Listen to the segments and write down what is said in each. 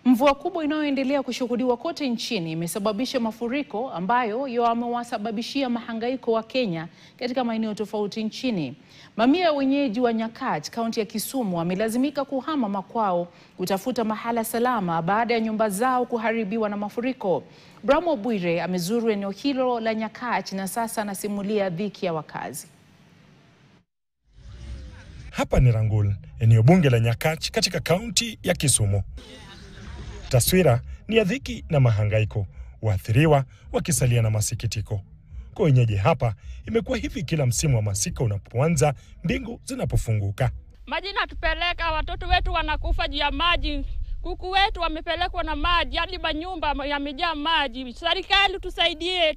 Mvua kubwa inayoendelea kushuhudiwa kote nchini imesababisha mafuriko ambayo yamewasababishia mahangaiko wa Kenya katika maeneo tofauti nchini. Mamia ya wenyeji wa Nyakach, kaunti ya Kisumu, wamelazimika kuhama makwao kutafuta mahala salama baada ya nyumba zao kuharibiwa na mafuriko. Bramo Bwire amezuru eneo hilo la Nyakach na sasa anasimulia dhiki ya wakazi. Hapa ni Rangul, eneo bunge la Nyakach katika kaunti ya Kisumu. Taswira ni ya dhiki na mahangaiko, waathiriwa wakisalia na masikitiko. Kwa wenyeji hapa, imekuwa hivi kila msimu wa masika unapoanza, mbingu zinapofunguka. Maji natupeleka, watoto wetu wanakufa juu ya maji, kuku wetu wamepelekwa na maji, hadi manyumba yamejaa maji. Serikali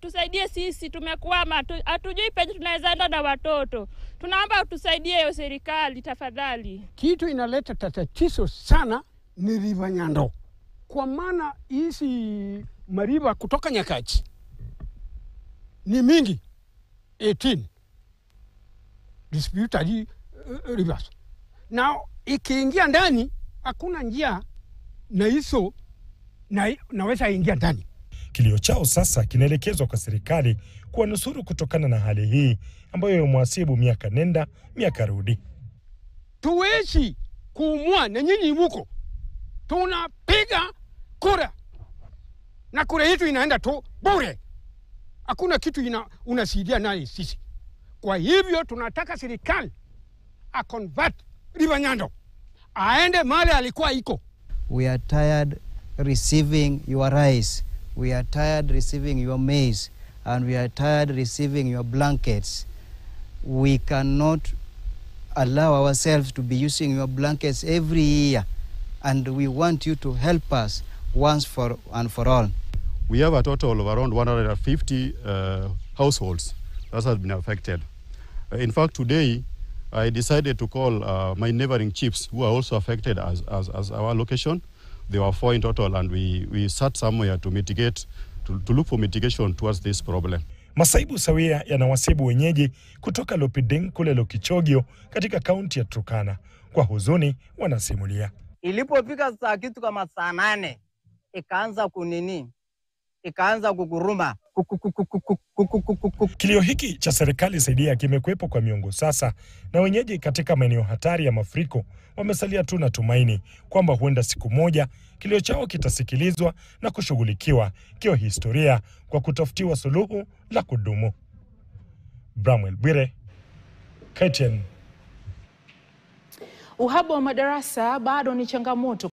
tusaidie sisi, tumekwama, hatujui penye tunaweza enda na watoto. Tunaomba tusaidie hiyo serikali tafadhali. Kitu inaleta tatizo sana ni River Nyando. Kwa maana hizi mariba kutoka Nyakach ni mingi, 18 disputed rivers. Na ikiingia ndani hakuna njia na hizo naweza ingia ndani. Kilio chao sasa kinaelekezwa kwa serikali kuwanusuru kutokana na hali hii ambayo imewasibu miaka nenda miaka rudi. Tuwezi kuumua na nyinyi huko. Tunapiga kura. Na kura yetu inaenda tu bure. Hakuna kitu unasaidia naye sisi. Kwa hivyo tunataka serikali convert River Nyando. Aende mahali alikuwa iko. We are tired receiving your rice. We are tired receiving your maize. And we are tired receiving your blankets. We cannot allow ourselves to be using your blankets every year. And we want you to help us once and for all. We have a total of around 150 households that have been affected. In fact, today, I decided to call my neighboring chiefs who are also affected as our location. There were 4 in total, and we sat somewhere to mitigate, to look for mitigation towards this problem. Masaibu sawia yanawasibu wenyeji kutoka Lopiding kule Lokichogio katika kaunti ya Turkana. Kwa huzuni wanasimulia. Ilipofika saa kitu kama saa 8, ikaanza kuguruma. Kilio hiki cha serikali saidia kimekuwepo kwa miongo sasa, na wenyeji katika maeneo hatari ya mafuriko wamesalia tu na tumaini kwamba huenda siku moja kilio chao kitasikilizwa na kushughulikiwa kio historia kwa kutafutiwa suluhu la kudumu. Bramwell Bwire, KTN. Uhaba wa madarasa bado ni changamoto